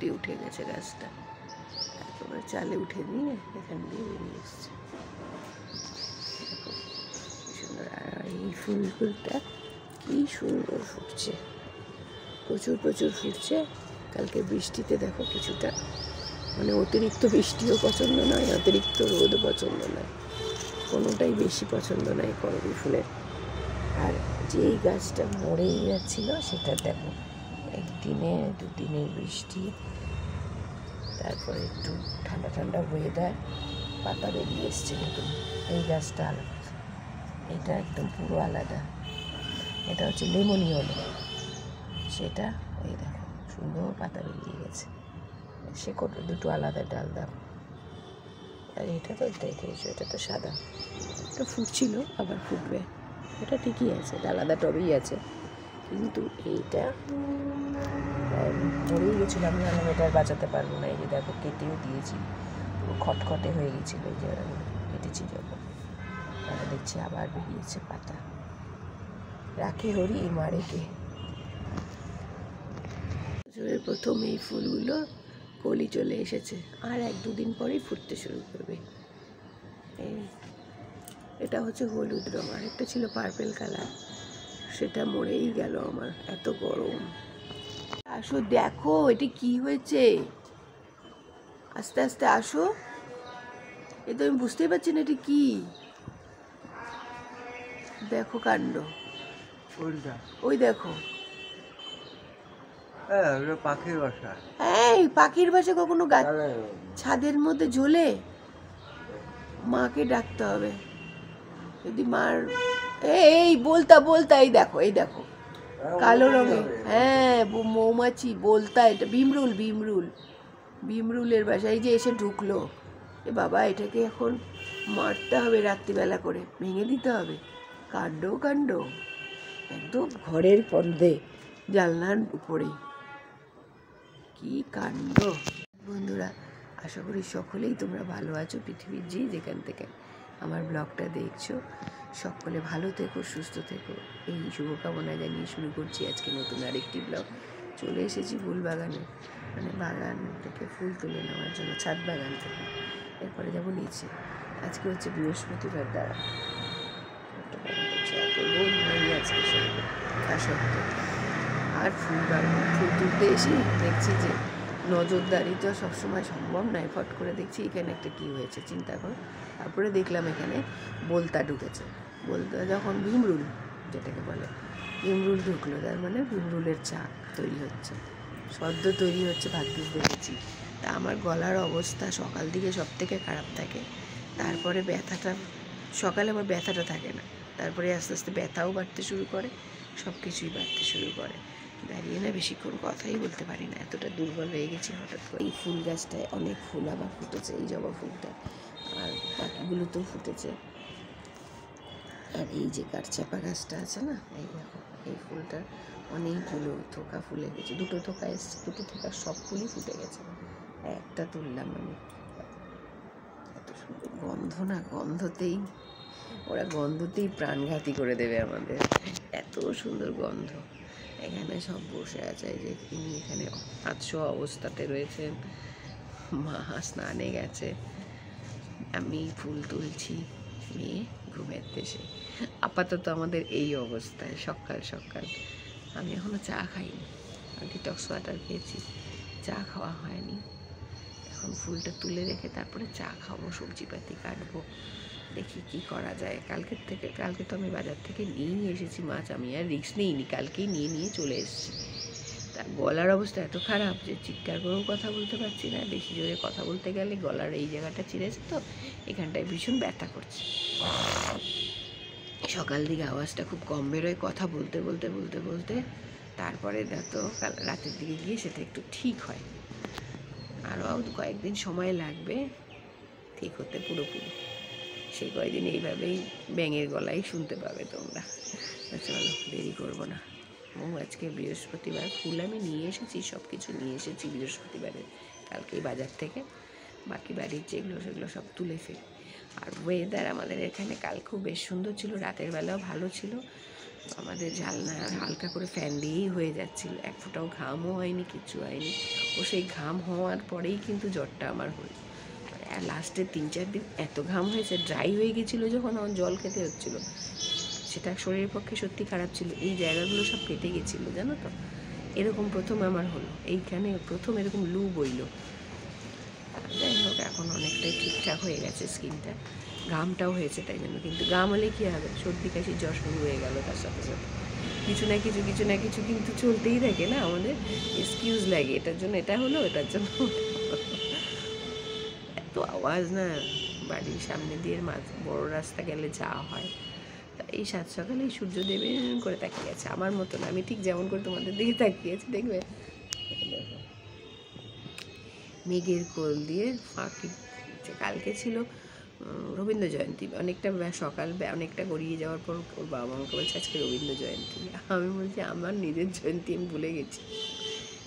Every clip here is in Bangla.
মাটি উঠে গেছে গাছটা, একেবারে চালে উঠে দিয়ে এখান দিয়ে বেরিয়ে এসছে। সুন্দর। আর এই ফুলটা কি সুন্দর ফুটছে, প্রচুর প্রচুর ফুটছে। কালকে বৃষ্টিতে দেখো কিছুটা, মানে অতিরিক্ত বৃষ্টিও পছন্দ নয়, অতিরিক্ত রোদও পছন্দ নয়, কোনোটাই বেশি পছন্দ নয় করবী ফুলের। আর যেই গাছটা মরেই যাচ্ছিল সেটা দেখো একদিনে দুদিনের বৃষ্টি, তারপরে একটু ঠান্ডা ঠান্ডা ওয়েদার, পাতা বেরিয়ে এসছে নতুন। এই গাছটা আলাদা, এটা একদম পুরো আলাদা। এটা হচ্ছে লেমন ইয়েলো, সেটা এই দেখো সুন্দর পাতা বেরিয়ে গেছে। সে দুটো আলাদা ডাল দাও। আর এটা তো দেখেছো, এটা তো সাদা, এটা ফুটছিল আবার ফুটবে, এটা ঠিকই আছে, আলাদা টবেই আছে। কিন্তু এইটা মরেই গেছিলো, আমি ভাবলাম এটা আর বাঁচাতে পারবো না। এই যে দেখো কেটেও দিয়েছি, পুরো খটখটে হয়ে গেছিলো এই জায়গাগুলো, কেটেছি যখন, তাহলে দেখছি আবার বেরিয়েছে পাতা। রাখে হরি মারে কে। প্রথম এই ফুলগুলো কলি চলে এসেছে, আর 1-2 দিন পরেই ফুটতে শুরু করবে। এই এটা হচ্ছে হলুদ রঙ, আর একটা ছিল পার্পেল কালার, সেটা মরেই গেল আমার, এত গরম। আসো দেখো এটি কি হয়েছে, আস্তে আস্তে আসো, এ তো আমি বুঝতেই পারছি না এটি কি। দেখো কাণ্ড, ওই দেখো, পাখির বাসা। এই পাখির বাসা কখনো গাছ ছাদের মধ্যে ঝোলে, মাকে ডাকতে হবে যদি মার। এই বলতা বলতা, এই দেখো এই দেখো কালো রঙের, হ্যাঁ মৌমাছি বলতা, এটা ভীমরুল ভীমরুল, ভীমরুলের বাসা। এই যে এসে ঢুকলো, এ বাবা এটাকে এখন মারতে হবে, রাত্রিবেলা করে ভেঙে দিতে হবে। কাণ্ড কাণ্ড, একদম ঘরের পর্দে জানলার উপরে, কি কাণ্ড। বন্ধুরা, আশা করি সকলেই তোমরা ভালো আছো, পৃথিবীর যেখান থেকে আমার ব্লগটা দেখছো, সকলে ভালো থেকো, সুস্থ থেকো, এই শুভকামনা জানিয়ে শুরু করছি আজকে নতুন আরেকটি ব্লগ। চলে এসেছি ফুল বাগানে, মানে বাগান থেকে ফুল তুলে নেওয়ার জন্য, ছাদ বাগান থেকে। এরপরে যাবো নিচে। আজকে হচ্ছে বৃহস্পতিবার, দ্বারা এত রোদ নেই আজকে সেরকম, তা সত্ত্বেও। আর ফুল বাগান ফুল তুলতে এসে দেখছি যে নজরদারি তো সবসময় সম্ভব নয়, ফট করে দেখছি এখানে একটা কী হয়েছে, চিন্তা করো। তারপরে দেখলাম এখানে বলতা ঢুকেছে, বলতা যখন ভীমরুল যেটাকে বলে, ভীমরুল ঢুকলো, তার মানে ভীমরুলের চাক তৈরি হচ্ছে, সদ্য তৈরি হচ্ছে, ভাগ্যিস দেখেছি। তা আমার গলার অবস্থা সকাল দিকে সব থেকে খারাপ থাকে, তারপরে ব্যথাটা, সকালে আমার ব্যথাটা থাকে না, তারপরে আস্তে আস্তে ব্যথাও বাড়তে শুরু করে, সব কিছুই বাড়তে শুরু করে। দাঁড়িয়ে না বেশিক্ষণ কথাই বলতে পারি না, এতটা দুর্বল হয়ে গেছি হঠাৎ করে। এই ফুল গাছটায় অনেক ফুল আবার ফুটেছে, এই জবা ফুলটা, আর বাকিগুলোতেও ফুটেছে। আর এই যে কাঠচাপা গাছটা আছে না, এই দেখো এই ফুলটা অনেকগুলো থোকা ফুলে গেছে, 2টো থোকা এসছে, 2টো থোকা সব ফুলই ফুটে গেছে, একটা তুললাম আমি। এত সুন্দর গন্ধ না, গন্ধতেই ওরা গন্ধতেই প্রাণঘাতী করে দেবে আমাদের, এত সুন্দর গন্ধ। এখানে সব বসে আছে, যে তিনি এখানে আতশো অবস্থাতে রয়েছেন, মা স্নানে গেছে, আমি ফুল তুলছি, মেয়ে ঘুমের দেশে। আপাতত আমাদের এই অবস্থায় সকাল সকাল। আমি এখনও চা খাইনি, ডিটক্স ওয়াটার খেয়েছি, চা খাওয়া হয়নি। এখন ফুলটা তুলে রেখে তারপরে চা খাবো, সবজিপাতি কাটবো, দেখি কি করা যায়। কালকে তো আমি বাজার থেকে নিয়ে এসেছি মাছ, আমি আর রিস্ক নিইনি, কালকেই নিয়ে চলে এসেছি। তা গলার অবস্থা এত খারাপ যে চিৎকার করেও কথা বলতে পারছি না, বেশি জোরে কথা বলতে গেলে গলার এই জায়গাটা চিড়েছে, তো এখানটায় ভীষণ ব্যথা করছে। সকাল দিকে আওয়াজটা খুব কম বেরোয়, কথা বলতে বলতে বলতে বলতে, তারপরে তো রাতের দিকে গিয়ে সেটা একটু ঠিক হয়, আরও কয়েকদিন সময় লাগবে ঠিক হতে পুরোপুরি। সেই কয়েকদিন এইভাবেই ব্যাঙের গলায় শুনতে পাবে তোমরা। চলো দেরি করবো না। আজকে বৃহস্পতিবার, ফুল আমি নিয়ে এসেছি, সব কিছু নিয়ে এসেছি বৃহস্পতিবারের, কালকেই বাজার থেকে, বাকি বাড়ির যেগুলো সেগুলো সব তুলে ফেলি। আর ওয়েদার আমাদের এখানে কাল খুব বেশ সুন্দর ছিল, রাতের বেলাও ভালো ছিল, আমাদের ঝালনা হালকা করে ফ্যান দিয়েই হয়ে যাচ্ছিল, এক ফোঁটাও ঘামও হয়নি, কিচ্ছু হয়নি। ও সেই ঘাম হওয়ার পরেই কিন্তু জ্বরটা আমার হলো। আর লাস্টের 3-4 দিন এত ঘাম হয়েছে, ড্রাই হয়ে গেছিলো যখন আমার জল খেতে হচ্ছিলো, সেটা শরীরের পক্ষে সত্যি খারাপ ছিল। এই জায়গাগুলো সব ফেটে গেছিলো, জানো তো। এরকম প্রথম আমার হলো, এইখানে প্রথম এরকম লু বইলো। যাই হোক, এখন অনেকটাই ঠিকঠাক হয়ে গেছে স্কিনটা, ঘামটাও হয়েছে তাই জন্য। কিন্তু ঘাম হলে কী হবে, সর্দি কাশি জ্বর শুরু হয়ে গেল তার সাথে সাথে। কিছু না কিছু কিন্তু চলতেই থাকে না আমাদের, এক্সকিউজ লাগে, এটার জন্য এটা হলো, এটার জন্য এত আওয়াজ না বাড়ির সামনে দিয়ে বড় রাস্তা গেলে যা হয়। এই সাত সকালেই সূর্যদেব করে তাকিয়ে আছে আমার মতন, আমি ঠিক যেমন করে তোমাদের দিকে তাকিয়েছি, দেখবে মেঘের কোল দিয়ে ফাঁকি। কালকে ছিল রবীন্দ্র জয়ন্তী, অনেকটা সকাল অনেকটা গড়িয়ে যাওয়ার পর ওর বাবা আমাকে বলছে আজকে রবীন্দ্র জয়ন্তী। আমি বলছি আমার নিজের জয়ন্তী আমি ভুলে গেছি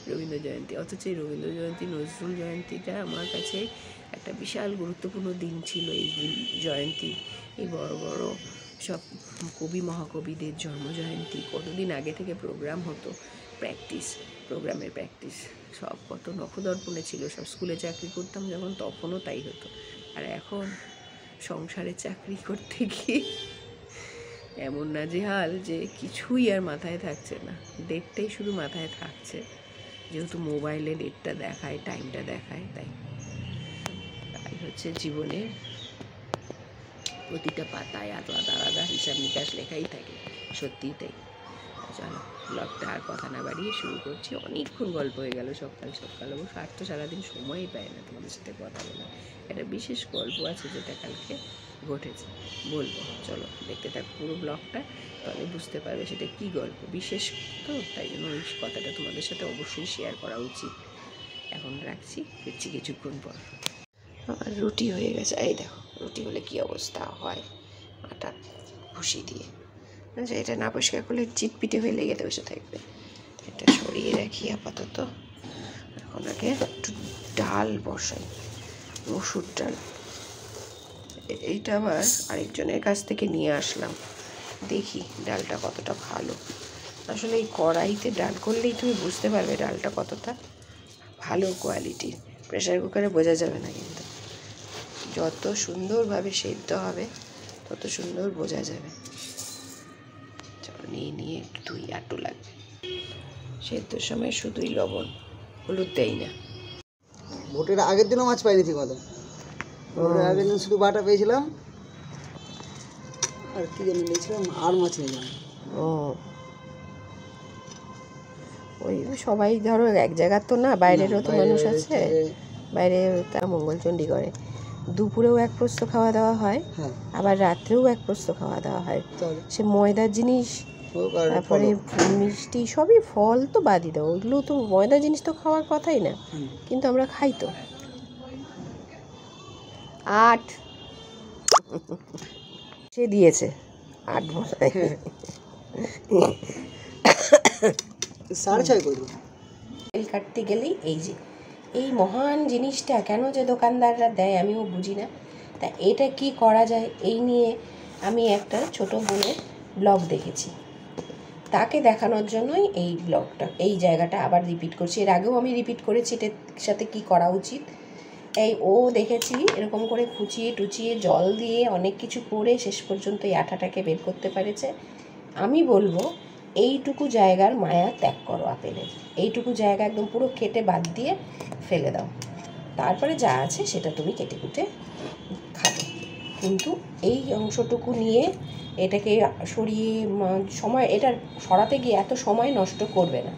রবীন্দ্র জয়ন্তী। অথচ এই রবীন্দ্র জয়ন্তী, নজরুল জয়ন্তীটা আমার কাছে একটা বিশাল গুরুত্বপূর্ণ দিন ছিল। এই জয়ন্তী, এই বড় বড় সব কবি মহাকবিদের জন্মজয়ন্তী, কতদিন আগে থেকে প্রোগ্রাম হতো, প্রোগ্রামের প্র্যাকটিস সব কত নখদর্পণে ছিল। সব স্কুলে চাকরি করতাম যখন, তখনও তাই হতো। আর এখন সংসারে চাকরি করতে গিয়ে এমন নাজেহাল যে কিছুই আর মাথায় থাকছে না, ডেটটাই শুধু মাথায় থাকছে, যেহেতু মোবাইলে ডেটটা দেখায়, টাইমটা দেখায়। তাই হচ্ছে জীবনের প্রতিটা পাতায় আলাদা আলাদা হিসাব নিকাশ লেখাই থাকে, সত্যিই তাই। চলো ব্লগটা আর কথা না বাড়িয়ে শুরু করছি। অনেকক্ষণ গল্প হয়ে গেল সকাল সকাল, অবশ্য আর তো সারাদিন সময়ই পায় না তোমাদের সাথে কথা বলা। একটা বিশেষ গল্প আছে যেটা কালকে ঘটেছে, বলবো। চলো দেখতে থাক পুরো ব্লগটা, তাহলে বুঝতে পারবে সেটা কী গল্প, বিশেষ তো, তাই জন্য ওই কথাটা তোমাদের সাথে অবশ্যই শেয়ার করা উচিত। এখন রাখছি, ফিরছি কিছুক্ষণ পর। আমার রুটি হয়ে গেছে, এই দেখো রুটি হলে কী অবস্থা হয় আটা ভুষি দিয়ে। আচ্ছা, এটা না পরিষ্কার করলে চিটপিটে হয়ে লেগে বসে থাকবে। এটা সরিয়ে রাখি আপাতত। এখন আগে একটু ডাল বসাই, মসুর ডাল। এইটা আবার আরেকজনের কাছ থেকে নিয়ে আসলাম, দেখি ডালটা কতটা ভালো। আসলে এই কড়াইতে ডাল করলেই তুমি বুঝতে পারবে ডালটা কতটা ভালো কোয়ালিটির। প্রেশার কুকারে বোঝা যাবে না, কিন্তু যত সুন্দরভাবে সেদ্ধ হবে তত সুন্দর বোঝা যাবে। চলো নিয়ে একটু ধুই, আটু লাগবে। সেদ্ধর সময় শুধুই লবণ, হলুদ দেই না। ভোটের আগের দিনও মাছ পাইনি ঠিক মতো, ভোটের আগের দিন শুধু বাটা পেয়েছিলাম, আর কি যেন নিয়েছিলাম, আর মাছ নিলাম। ওই সবাই ধরো এক জায়গার তো না, বাইরেরও তো মানুষ আছে, বাইরে তারা মঙ্গলচণ্ডী করে, দুপুরেও এক প্রস্ত খাওয়া দাওয়া হয়, আবার রাত্রেও এক প্রস্ত খাওয়া দাওয়া হয়। সে ময়দার জিনিস, তারপরে মিষ্টি, সবই, ফল তো বাদই দাও, ওইগুলো তো ময়দার জিনিস তো খাওয়ার কথাই না, কিন্তু আমরা খাই তো। 8 সে দিয়েছে 8 মশাই, 6:30 করে তেল কাটতে গেলেই এই মহান জিনিসটা কেন যে দোকানদাররা দেয় আমিও বুঝি না। তা এটা কি করা যায় এই নিয়ে আমি একটা ছোট বোনের ব্লগ দেখেছি, তাকে দেখানোর জন্যই এই ব্লগটা, এই জায়গাটা আবার রিপিট করছি। এর আগেও আমি রিপিট করেছি এটার সাথে কি করা উচিত। ও দেখেছি এরকম করে খুচিয়ে টুচিয়ে জল দিয়ে অনেক কিছু করে শেষ পর্যন্ত এই আঠাটাকে বের করতে পেরেছে। আমি বলবো এইটুকু জায়গার মায়া ত্যাগ করো আপেলের, এইটুকু জায়গা একদম পুরো কেটে বাদ দিয়ে ফেলে দাও, তারপরে যা আছে সেটা তুমি কেটে কুটে খাবে। কিন্তু এই অংশটুকু নিয়ে এটাকে সরিয়ে এটা সরাতে গিয়ে এত সময় নষ্ট করবে না,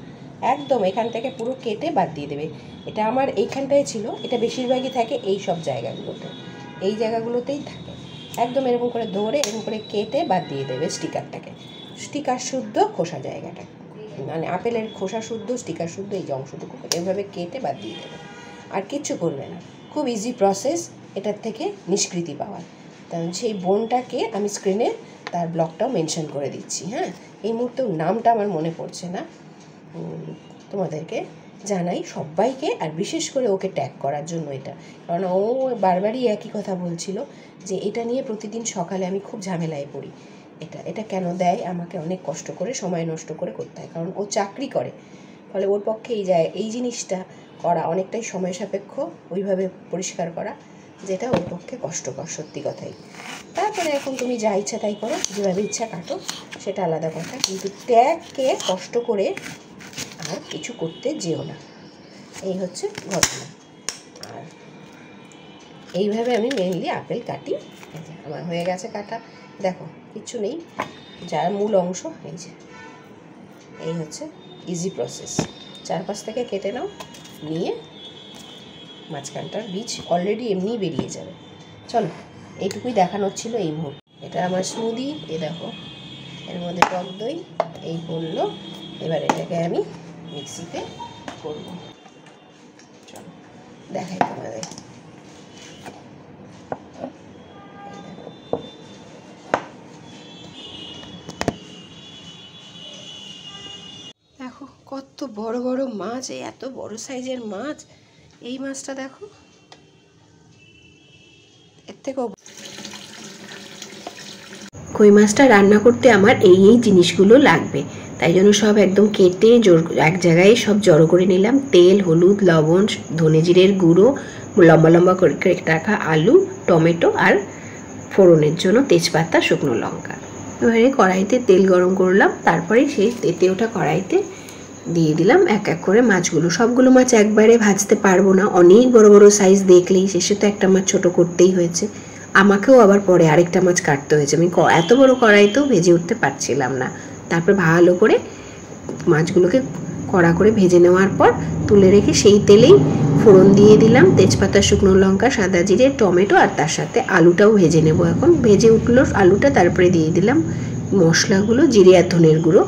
একদম এখান থেকে পুরো কেটে বাদ দিয়ে দেবে। এটা আমার এইখানটায় ছিল, এটা বেশিরভাগই থাকে এই সব জায়গাগুলোতে, এই জায়গাগুলোতেই থাকে। একদম এরকম করে ধরে এরকম করে কেটে বাদ দিয়ে দেবে স্টিকার শুদ্ধ খোসা জায়গাটা, মানে আপেলের খোসা শুদ্ধ, স্টিকার শুদ্ধ এই যে অংশটুকু এভাবে কেটে বাদ দিয়ে দেবে, আর কিচ্ছু করবে না। খুব ইজি প্রসেস এটার থেকে নিষ্কৃতি পাওয়ার। সেই বোনটাকে আমি স্ক্রিনে তার ব্লগটাও মেনশন করে দিচ্ছি। হ্যাঁ, এই মুহূর্তে নামটা আমার মনে পড়ছে না, তোমাদেরকে জানাই সবাইকে, আর বিশেষ করে ওকে ট্যাগ করার জন্য এটা, কারণ ও বারবারই একই কথা বলছিল যে এটা নিয়ে প্রতিদিন সকালে আমি খুব ঝামেলায় পড়ি, এটা এটা কেন দেয় আমাকে অনেক কষ্ট করে সময় নষ্ট করে করতে হয়, কারণ ও চাকরি করে, ফলে ওর পক্ষে এই জিনিসটা করা অনেকটাই সময় সাপেক্ষ, ওইভাবে পরিষ্কার করা, যেটা ওর পক্ষে কষ্টকর, সত্যি কথাই। তারপরে এখন তুমি যা ইচ্ছা তাই করো, যেভাবে ইচ্ছা কাটো, সেটা আলাদা কথা, কিন্তু ত্যাগকে কষ্ট করে আর কিছু করতে যেও না, এই হচ্ছে ঘটনা। আর এইভাবে আমি মেনলি আপেল কাটি। এই যে আমার হয়ে গেছে কাটা, দেখো কিচ্ছু নেই, যার মূল অংশ এই যে, এই হচ্ছে ইজি প্রসেস। চারপাশ থেকে কেটে নাও, নিয়ে মাঝখানটার বীজ অলরেডি এমনিই বেরিয়ে যাবে। চলো, এইটুকুই দেখানোর ছিল এই মুহূর্তে। এটা আমার স্মুদি, এ দেখো এর মধ্যে টক দই এই পড়লো, এবার এটাকে আমি মিক্সিতে করব। চলো দেখাই তোমাদের। দেখো কত বড় বড় মাছ, এত বড় সাইজের মাছ, এই মাছটা দেখো, এর থেকেও। কই মাছটা রান্না করতে আমার এই জিনিসগুলো লাগবে, তাই জন্য সব একদম কেটে এক জায়গায় সব জড়ো করে নিলাম। তেল, হলুদ, লবণ, ধনে জিরের গুঁড়ো, লম্বা লম্বা করে রাখা আলু, টমেটো, আর ফোড়নের জন্য তেজপাতা, শুকনো লঙ্কা। এবারে কড়াইতে তেল গরম করলাম, তারপরে সেই তেতে ওঠা কড়াইতে দিয়ে দিলাম এক এক করে মাছগুলো। সবগুলো মাছ একবারে ভাজতে পারবো না, অনেক বড় বড় সাইজ দেখলেই শেষে তো একটা মাছ ছোট করতেই হয়েছে, আমাকেও আবার পরে আরেকটা মাছ কাটতে হয়েছে, আমি এত বড় কড়াইতেও ভেজে উঠতে পারছিলাম না। তারপর ভালো করে মাছগুলোকে কড়া করে ভেজে নেওয়ার পর তুলে রেখে সেই তেলেই ফোড়ন দিয়ে দিলাম, তেজপাতা, শুকনো লঙ্কা, সাদা জিরে, টমেটো, আর তার সাথে আলুটাও ভেজে নেব। এখন ভেজে উঠলো আলুটা, তারপরে দিয়ে দিলাম মশলাগুলো, জিরে আর ধনের গুঁড়ো,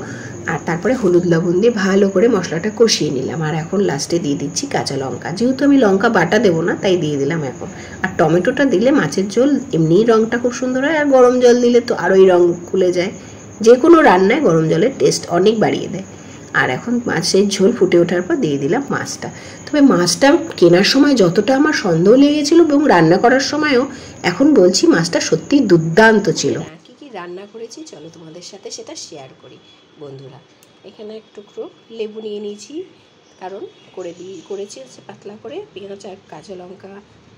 আর তারপরে হলুদ লবণ দিয়ে ভালো করে মশলাটা কষিয়ে নিলাম। আর এখন লাস্টে দিয়ে দিচ্ছি কাঁচা লঙ্কা, যেহেতু আমি লঙ্কা বাটা দেবো না তাই দিয়ে দিলাম এখন। আর টমেটোটা দিলে মাছের ঝোল এমনিই রঙটা খুব সুন্দর হয়, আর গরম জল দিলে তো আরোই রঙ খুলে যায়, যে কোনো রান্নায় গরম জলের টেস্ট অনেক বাড়িয়ে দেয়। আর এখন মাছের ঝোল ফুটে ওঠার পর দিয়ে দিলাম মাছটা। তবে মাছটা কেনার সময় যতটা আমার সন্দেহ লেগেছিল এবং রান্না করার সময়ও, এখন বলছি মাছটা সত্যি দুর্দান্ত ছিল। কি কি রান্না করেছি চলো তোমাদের সাথে সেটা শেয়ার করি বন্ধুরা। এখানে এক টুকরো লেবু নিয়ে নিয়েছি, কারণ করেছি হচ্ছে পাতলা করে পেঁয়াজ আর কাঁচা লঙ্কা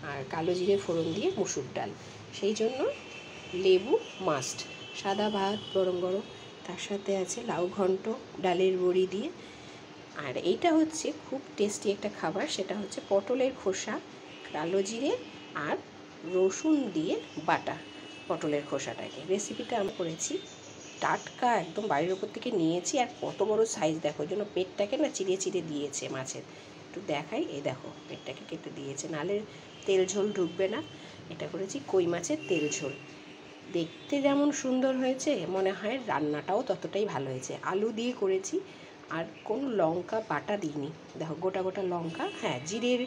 আর কালো জিরে ফোড়ন দিয়ে মুসুর ডাল, সেই জন্য লেবু মাস্ট। সাদা ভাত গরম গরম, তার সাথে আছে লাউ ঘন্ট ডালের বড়ি দিয়ে। আর এইটা হচ্ছে খুব টেস্টি একটা খাবার, সেটা হচ্ছে পটলের খোসা, কালো জিরে আর রসুন দিয়ে বাটা পটলের খোসাটাকে। রেসিপিটা আমি করেছি টাটকা, একদম বাড়ির ওপর থেকে নিয়েছি। আর কত বড় সাইজ দেখো, ওই জন্য পেটটাকে না চিড়ে চিড়ে দিয়েছে মাছের, একটু দেখাই, এই দেখো পেটটাকে কেটে দিয়েছে, নাহলে তেল ঝোল ঢুকবে না। এটা করেছি কই মাছের তেল ঝোল, দেখতে যেমন সুন্দর হয়েছে মনে হয় রান্নাটাও ততটাই ভালো হয়েছে। আলু দিয়ে করেছি, আর কোনো লঙ্কা বাটা দিইনি, দেখো গোটা গোটা লঙ্কা, হ্যাঁ জিরের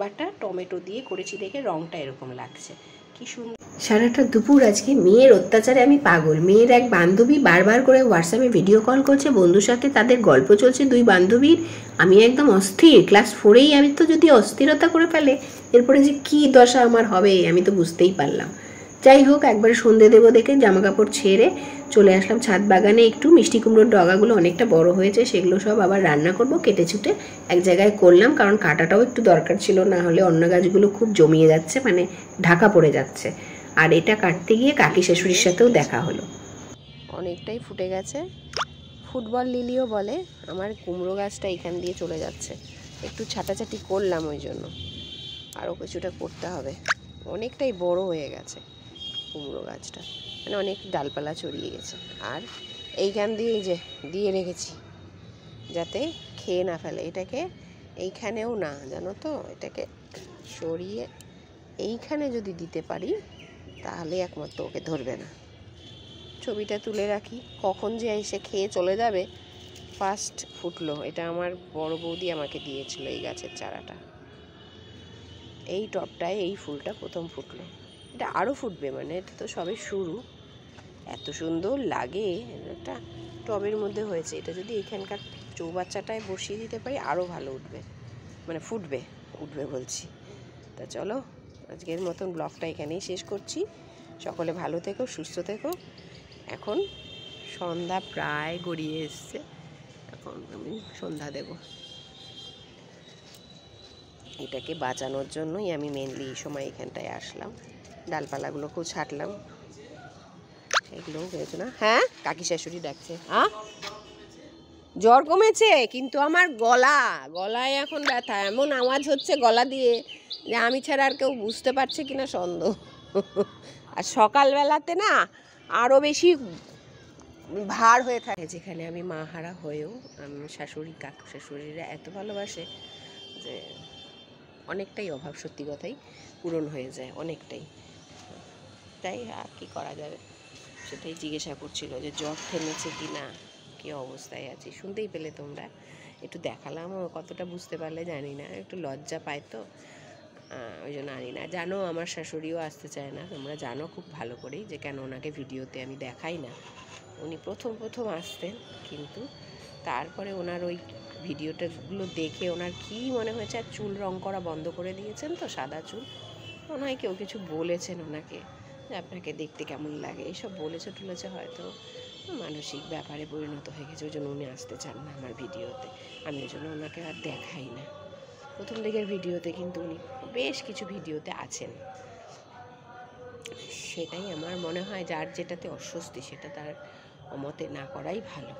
বাটা, টমেটো দিয়ে করেছি দেখে রঙটা এরকম লাগছে, কি সুন্দর। সারাটা দুপুর আজকে মেয়ের অত্যাচারে আমি পাগল। মেয়ের এক বান্ধবী বারবার করে হোয়াটসঅ্যাপে ভিডিও কল করছে, বন্ধুর সাথে তাদের গল্প চলছে দুই বান্ধবীর, আমি একদম অস্থির। ক্লাস 4এই আমি তো যদি অস্থিরতা করে ফেলে, এরপরে যে কী দশা আমার হবে আমি তো বুঝতেই পারলাম। যাই হোক, একবারে সন্ধে দেবো দেখে জামা কাপড় ছেড়ে চলে আসলাম ছাদ বাগানে। একটু মিষ্টি কুমড়োর ডগাগুলো অনেকটা বড় হয়েছে, সেগুলো সব আবার রান্না করব, কেটে ছুটে এক জায়গায় করলাম, কারণ কাটাটাও একটু দরকার ছিল, না হলে অন্য গাছগুলো খুব জমিয়ে যাচ্ছে, মানে ঢাকা পড়ে যাচ্ছে। আর এটা কাটতে গিয়ে কাকি শাশুড়ির সাথেও দেখা হলো। অনেকটাই ফুটে গেছে, ফুটবল লিলিও বলে। আমার কুমড়ো গাছটা এখান দিয়ে চলে যাচ্ছে, একটু ছাটাছাটি করলাম, ওই জন্য আরও কিছুটা করতে হবে। অনেকটাই বড় হয়ে গেছে কুমড়ো গাছটা, মানে অনেক ডালপালা ছড়িয়ে গেছে। আর এইখান দিয়ে যে দিয়ে রেখেছি যাতে খেয়ে না ফেলে, এটাকে এইখানেও না জানো তো, এটাকে সরিয়ে এইখানে যদি দিতে পারি তাহলে একমাত্র ওকে ধরবে না। ছবিটা তুলে রাখি, কখন যে এসে খেয়ে চলে যাবে। ফার্স্ট ফুটলো, এটা আমার বড় বৌদি আমাকে দিয়েছিল এই গাছের চারাটা, এই টবটায় এই ফুলটা প্রথম ফুটলো, এটা আরও ফুটবে, মানে এটা তো সবে শুরু। এত সুন্দর লাগে, একটা টবের মধ্যে হয়েছে, এটা যদি এখানকার চৌবাচ্চাটায় বসিয়ে দিতে পারি আরও ভালো উঠবে, মানে উঠবে বলছি। তা চলো আজকের মতন ব্লগটা এখানেই শেষ করছি। সকলে ভালো থেকো, সুস্থ থেকো, এখন সন্ধ্যা প্রায় গড়িয়ে এসছে, এখন আমি সন্ধ্যা দেব। এটাকে বাঁচানোর জন্যই আমি মেনলি এই সময় এখানটায় আসলাম, ডালপালাগুলোকেও ছাঁটলাম, এগুলোও হয়েছে না। হ্যাঁ, কাকি শাশুড়ি ডাকছে। জ্বর কমেছে, কিন্তু আমার গলায় এখন ব্যথা, এমন আওয়াজ হচ্ছে গলা দিয়ে যে আমি ছাড়া আর কেউ বুঝতে পারছে কিনা সন্দেহ। আর সকালবেলাতে না আরও বেশি ভার হয়ে থাকে। যেখানে আমি মাহারা হয়েও শাশুড়ি কাকু শাশুড়িরা এত ভালোবাসে যে অনেকটাই অভাব, সত্যি কথাই পূরণ হয়ে যায় অনেকটাই। তাই আর কি করা যাবে, সেটাই জিজ্ঞাসা করছিল যে জ্বর থেমেছে কি না, কী অবস্থায় আছি। শুনতেই পেলে তোমরা, একটু দেখালাম, কতটা বুঝতে পারলে জানি না, একটু লজ্জা পায় তো ওই জন্য আনি না। জানো আমার শাশুড়িও আসতে চায় না, তোমরা জানো খুব ভালো করেই যে কেন ওনাকে ভিডিওতে আমি দেখাই না। উনি প্রথম আসতেন, কিন্তু তারপরে ওনার ওই ভিডিওটাগুলো দেখে ওনার কী মনে হয়েছে, আর চুল রং করা বন্ধ করে দিয়েছেন তো, সাদা চুল। মনে হয় কেউ কিছু বলেছেন ওনাকে যে আপনাকে দেখতে কেমন লাগে, এইসব বলেছে টুলেছে, হয়তো মানসিক ব্যাপারে পরিণত হয়ে গেছে। ওই জন্য উনি আসতে চান না আমার ভিডিওতে, আমি ওই জন্য ওনাকে আর দেখাই না। প্রথম দিকের ভিডিওতে কিন্তু উনি বেশ কিছু ভিডিওতে আছেন। সেটাই আমার মনে হয়, যার যেটাতে অস্বস্তি সেটা তার অমতে না করাই ভালো।